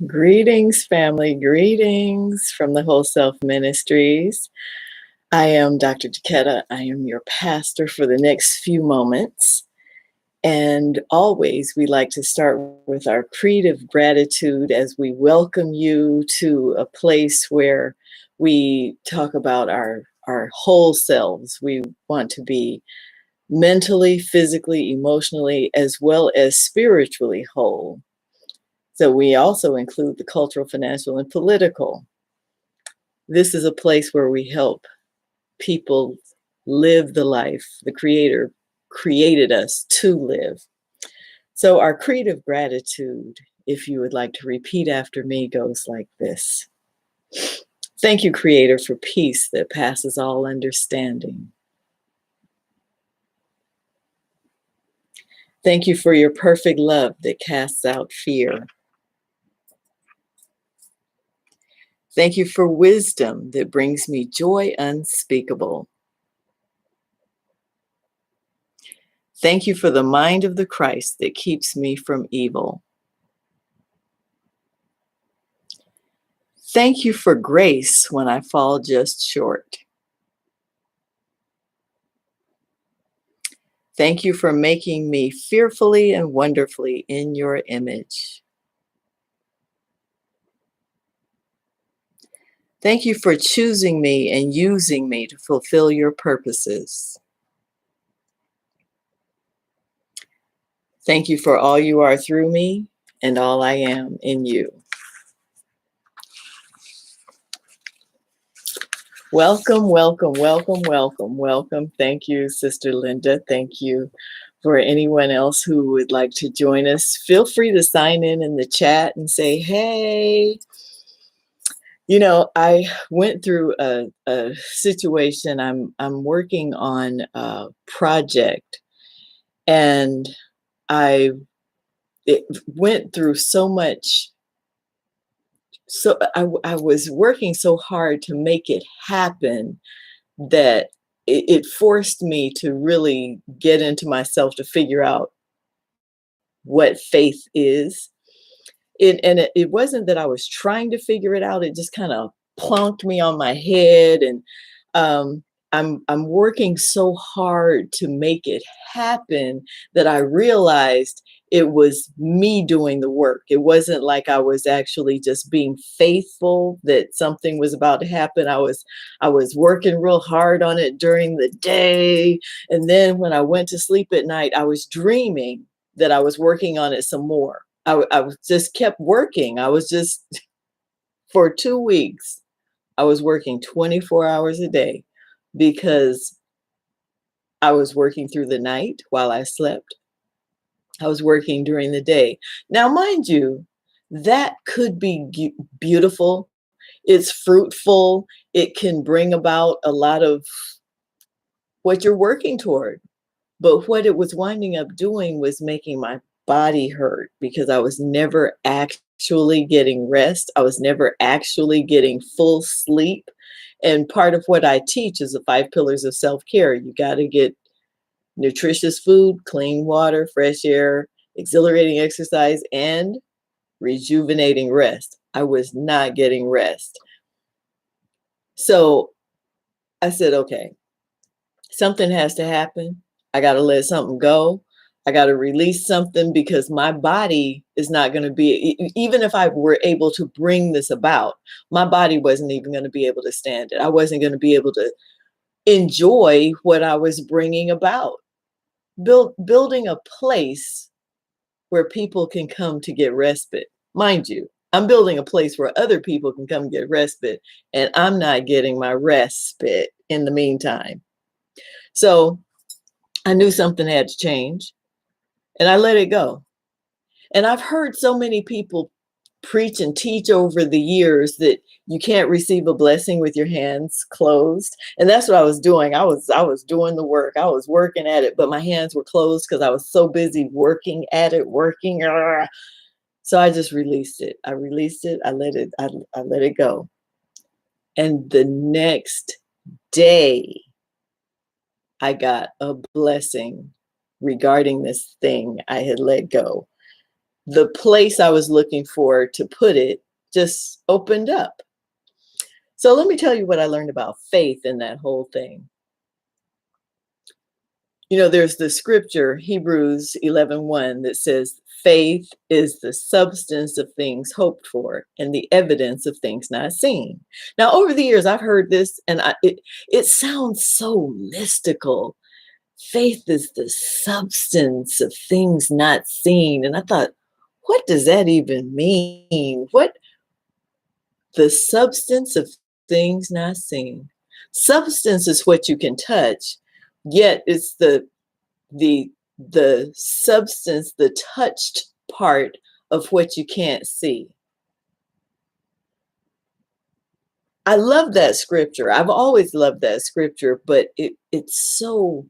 Greetings, family. Greetings from the Whole Self Ministries. I am Dr. Takeda. I am your pastor for the next few moments. And always, we like to start with our creed of gratitude as we welcome you to a place where we talk about our whole selves. We want to be mentally, physically, emotionally, as well as spiritually whole. So we also include the cultural, financial, and political. This is a place where we help people live the life the Creator created us to live. So our creed of gratitude, if you would like to repeat after me, goes like this. Thank you, Creator, for peace that passes all understanding. Thank you for your perfect love that casts out fear. Thank you for wisdom that brings me joy unspeakable. Thank you for the mind of the Christ that keeps me from evil. Thank you for grace when I fall just short. Thank you for making me fearfully and wonderfully in your image. Thank you for choosing me and using me to fulfill your purposes. Thank you for all you are through me and all I am in you. Welcome, welcome, welcome, welcome, welcome. Thank you, Sister Linda. Thank you for anyone else who would like to join us. Feel free to sign in the chat and say, hey. You know, I went through a situation. I'm working on a project, and it went through so much. So I was working so hard to make it happen that it forced me to really get into myself to figure out what faith is. It wasn't that I was trying to figure it out. It just kind of plonked me on my head. And um, I'm working so hard to make it happen that I realized it was me doing the work. It wasn't like I was actually just being faithful that something was about to happen. I was working real hard on it during the day. And then when I went to sleep at night, I was dreaming that I was working on it some more. I just kept working. I was just, for 2 weeks, I was working 24 hours a day because I was working through the night while I slept. I was working during the day. Now, mind you, that could be beautiful. It's fruitful. It can bring about a lot of what you're working toward. But what it was winding up doing was making my body hurt because I was never actually getting rest. I was never actually getting full sleep. And part of what I teach is the 5 pillars of self-care. You got to get nutritious food, clean water, fresh air, exhilarating exercise, and rejuvenating rest. I was not getting rest. So I said, okay, something has to happen. I got to let something go. I got to release something because my body is not going to be, even if I were able to bring this about, my body wasn't even going to be able to stand it. I wasn't going to be able to enjoy what I was bringing about. Building a place where people can come to get respite. Mind you, I'm building a place where other people can come get respite, and I'm not getting my respite in the meantime. So I knew something had to change, and I let it go. And I've heard so many people preach and teach over the years that you can't receive a blessing with your hands closed. And that's what I was doing. I was doing the work. I was working at it, but my hands were closed because I was so busy working at it, working. So I just released it. I released it. I let it go. And the next day, I got a blessing regarding this thing I had let go. the place I was looking for to put it just opened up. So let me tell you what I learned about faith in that whole thing. You know, there's the scripture, Hebrews 11:1, that says, faith is the substance of things hoped for and the evidence of things not seen. Now, over the years, I've heard this and it sounds so mystical. Faith is the substance of things not seen. And I thought, what does that even mean? What the substance of things not seen? Substance is what you can touch, yet it's the the substance, the touched part of what you can't see. I love that scripture. I've always loved that scripture, but it's so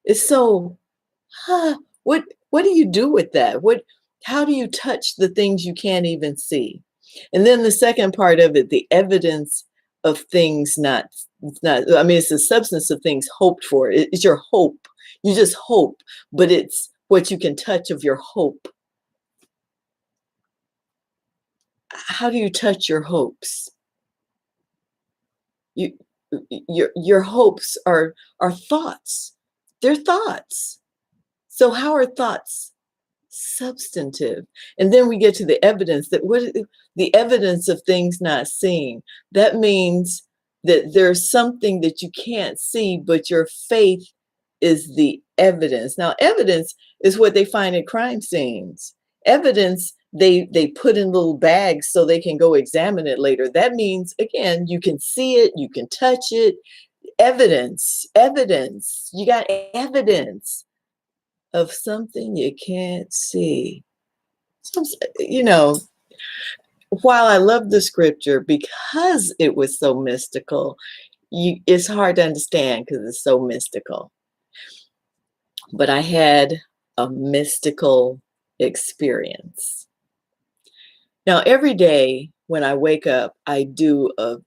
it's so what do you do with that? How do you touch the things you can't even see? And then the second part of it, the evidence of things not, I mean, it's the substance of things hoped for. It's your hope. You just hope, but it's what you can touch of your hope. How do you touch your hopes? You your hopes are thoughts. They're thoughts. So how are thoughts substantive? And then we get to the evidence that the evidence of things not seen. That means that there's something that you can't see, but your faith is the evidence. Now, evidence is what they find at crime scenes. Evidence they put in little bags so they can go examine it later. That means, again, you can see it, you can touch it. Evidence. You got evidence of something you can't see. You know, while I love the scripture because it was so mystical, it's hard to understand because it's so mystical. But I had a mystical experience. Now, every day when I wake up, I do a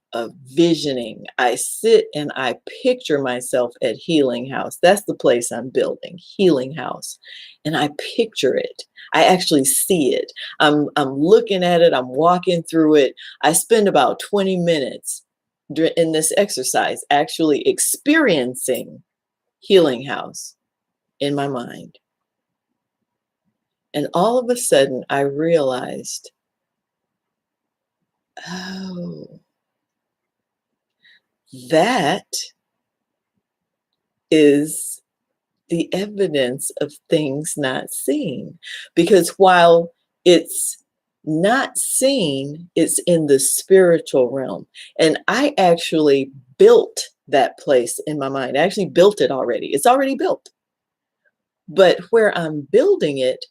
visioning. I sit and I picture myself at Healing House. That's the place I'm building, Healing House. And I picture it. I actually see it. I'm looking at it. I'm walking through it. I spend about 20 minutes in this exercise actually experiencing Healing House in my mind. And all of a sudden, I realized, oh, that is the evidence of things not seen. Because while it's not seen, it's in the spiritual realm. And I actually built that place in my mind. I actually built it already. It's already built. But where I'm building it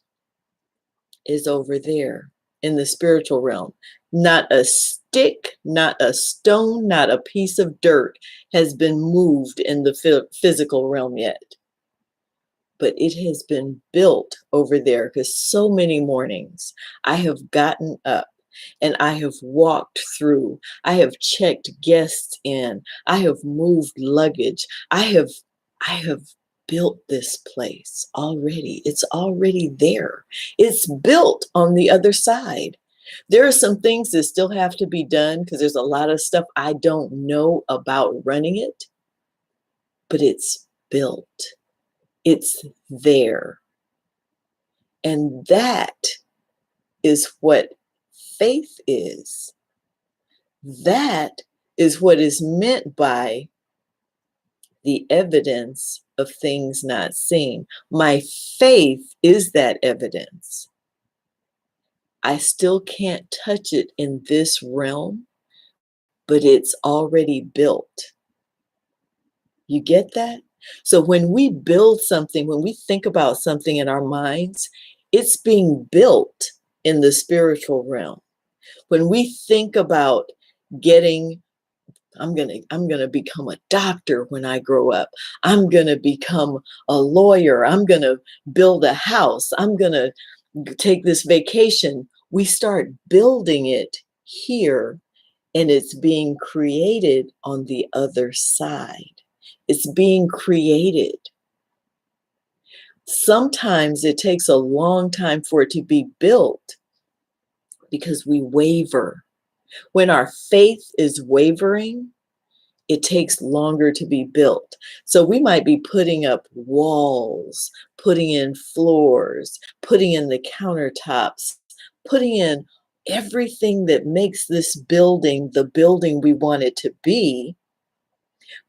is over there in the spiritual realm. Not a stick, not a stone, not a piece of dirt has been moved in the physical realm yet. But it has been built over there because so many mornings I have gotten up and I have walked through. I have checked guests in. I have moved luggage. I have built this place already. It's already there. It's built on the other side. There are some things that still have to be done because there's a lot of stuff I don't know about running it, but it's built. It's there. And that is what faith is. That is what is meant by the evidence of things not seen. My faith is that evidence. I still can't touch it in this realm, but it's already built. You get that? So when we build something, when we think about something in our minds, it's being built in the spiritual realm. When we think about getting, I'm gonna become a doctor when I grow up. I'm gonna become a lawyer. I'm gonna build a house. I'm gonna take this vacation. We start building it here, and it's being created on the other side. It's being created. Sometimes it takes a long time for it to be built because we waver. When our faith is wavering, it takes longer to be built. So we might be putting up walls, putting in floors, putting in the countertops, putting in everything that makes this building the building we want it to be.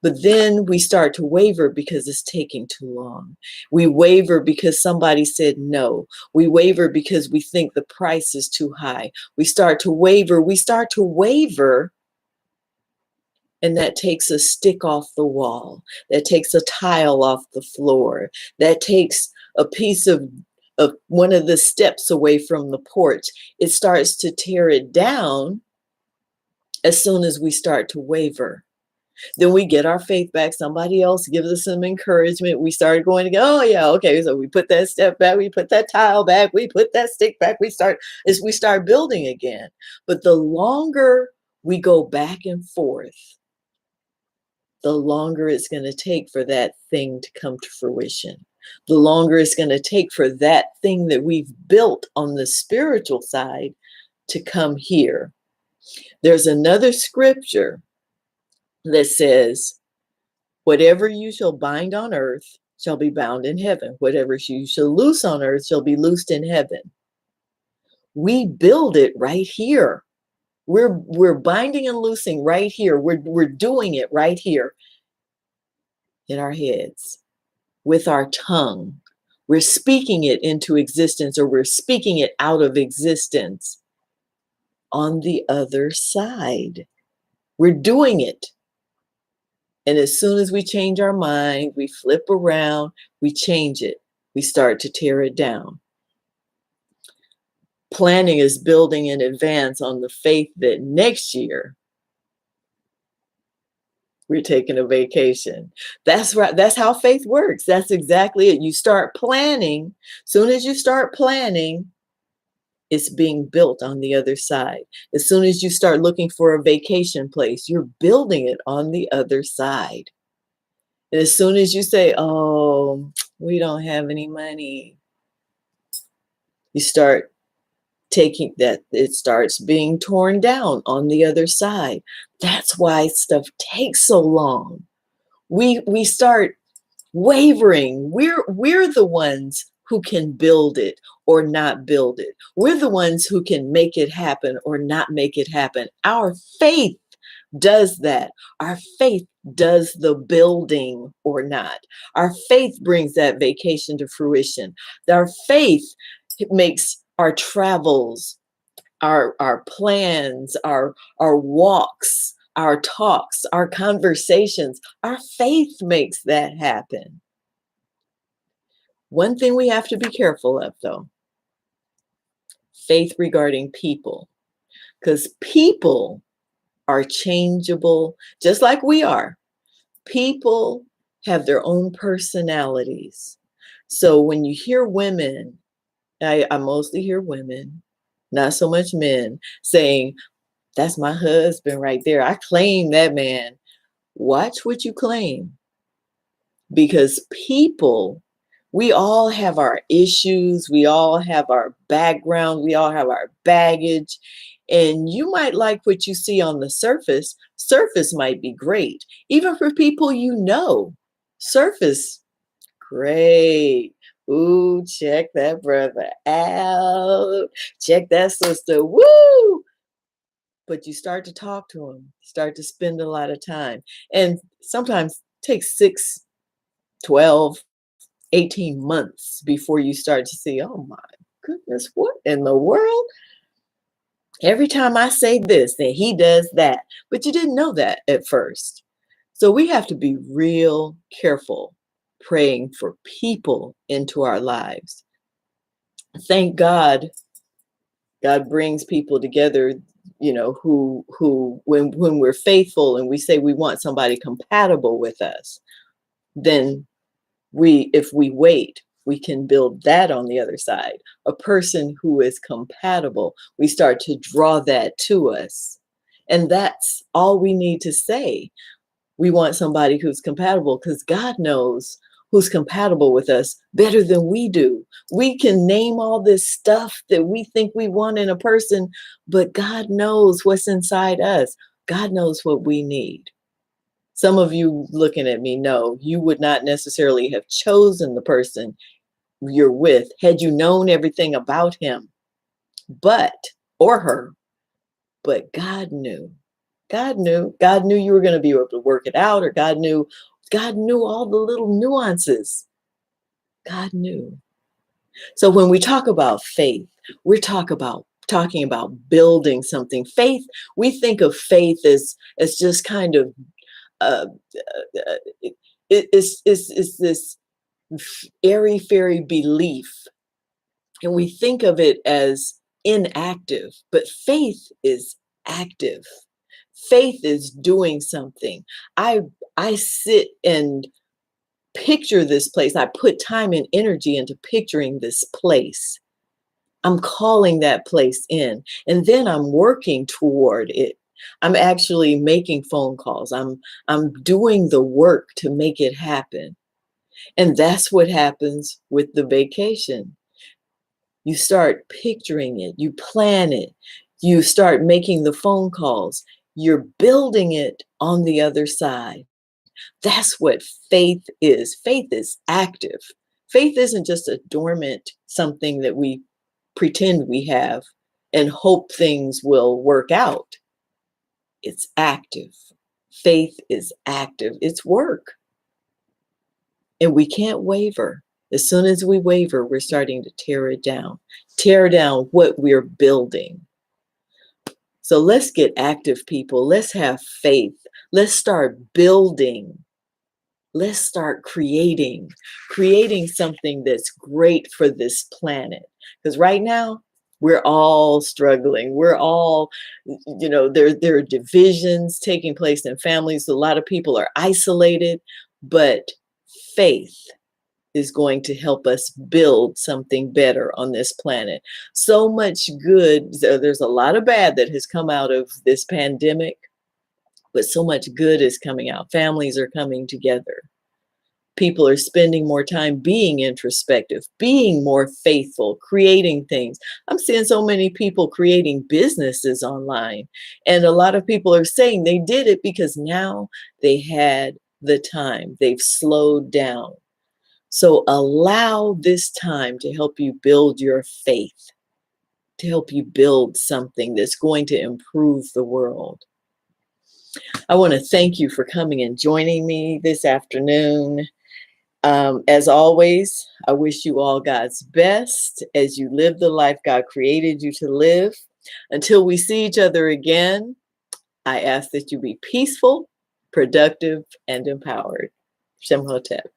But then we start to waver because it's taking too long. We waver because somebody said no. We waver because we think the price is too high. We start to waver. And that takes a stick off the wall. That takes a tile off the floor. That takes a piece of one of the steps away from the porch. It starts to tear it down as soon as we start to waver. Then we get our faith back. Somebody else gives us some encouragement. We start going to go, oh yeah, okay. So we put that step back, we put that tile back, we put that stick back, we start building again. But the longer we go back and forth, the longer it's going to take for that thing to come to fruition. The longer it's going to take for that thing that we've built on the spiritual side to come here. There's another scripture that says, whatever you shall bind on earth shall be bound in heaven. Whatever you shall loose on earth shall be loosed in heaven. We build it right here. We're binding and loosing right here. We're doing it right here in our heads with our tongue. We're speaking it into existence, or we're speaking it out of existence on the other side. We're doing it. And as soon as we change our mind, we flip around, we change it, we start to tear it down. Planning is building in advance on the faith that next year we're taking a vacation. That's right. That's how faith works. That's exactly it. You start planning. Soon as you start planning, it's being built on the other side. As soon as you start looking for a vacation place, you're building it on the other side. And as soon as you say, oh, we don't have any money, you start taking that, it starts being torn down on the other side. That's why stuff takes so long. We start wavering. We're the ones who can build it or not build it. We're the ones who can make it happen or not make it happen. Our faith does that. Our faith does the building or not. Our faith brings that vacation to fruition. Our faith makes our travels, our plans, our walks, our talks, our conversations. Our faith makes that happen. One thing we have to be careful of, though, faith regarding people, because people are changeable, just like we are. People have their own personalities. So when you hear women, I mostly hear women, not so much men, saying, that's my husband right there. I claim that man. Watch what you claim. Because people, we all have our issues. We all have our background. We all have our baggage. And you might like what you see on the surface. Surface might be great. Even for people you know, surface, great. Ooh, check that brother out. Check that sister. Woo! But you start to talk to them, start to spend a lot of time. And sometimes it takes 6, 12, 18 months before you start to see, oh my goodness, what in the world? Every time I say this, then he does that. But you didn't know that at first. So we have to be real careful praying for people into our lives. Thank God, God brings people together, you know, who when we're faithful and we say we want somebody compatible with us, then if we wait, we can build that on the other side. A person who is compatible, we start to draw that to us. And that's all we need to say. We want somebody who's compatible, because God knows who's compatible with us better than we do. We can name all this stuff that we think we want in a person, but God knows what's inside us. God knows what we need. Some of you looking at me know you would not necessarily have chosen the person you're with had you known everything about him, but, or her, but God knew. God knew. God knew you were going to be able to work it out, or God knew all the little nuances. God knew. So when we talk about faith, we're talking about building something. Faith, we think of faith as just kind of uh, it's this airy fairy belief, and we think of it as inactive, but faith is active. Faith is doing something. I sit and picture this place. I put time and energy into picturing this place. I'm calling that place in, and then I'm working toward it. I'm actually making phone calls. I'm doing the work to make it happen. And that's what happens with the vacation. You start picturing it, you plan it, you start making the phone calls, you're building it on the other side. That's what faith is. Faith is active. Faith isn't just a dormant something that we pretend we have and hope things will work out. It's active. Faith is active. It's work. And we can't waver. As soon as we waver, we're starting to tear down what we're building. So let's get active, people. Let's have faith. Let's start building. Let's start creating something that's great for this planet. Because right now, we're all struggling. We're all, there are divisions taking place in families. A lot of people are isolated, but faith is going to help us build something better on this planet. So much good. There's a lot of bad that has come out of this pandemic, but so much good is coming out. Families are coming together. People are spending more time being introspective, being more faithful, creating things. I'm seeing so many people creating businesses online. And a lot of people are saying they did it because now they had the time. They've slowed down. So allow this time to help you build your faith, to help you build something that's going to improve the world. I want to thank you for coming and joining me this afternoon. As always, I wish you all God's best as you live the life God created you to live. Until we see each other again, I ask that you be peaceful, productive, and empowered. Shem Hotep.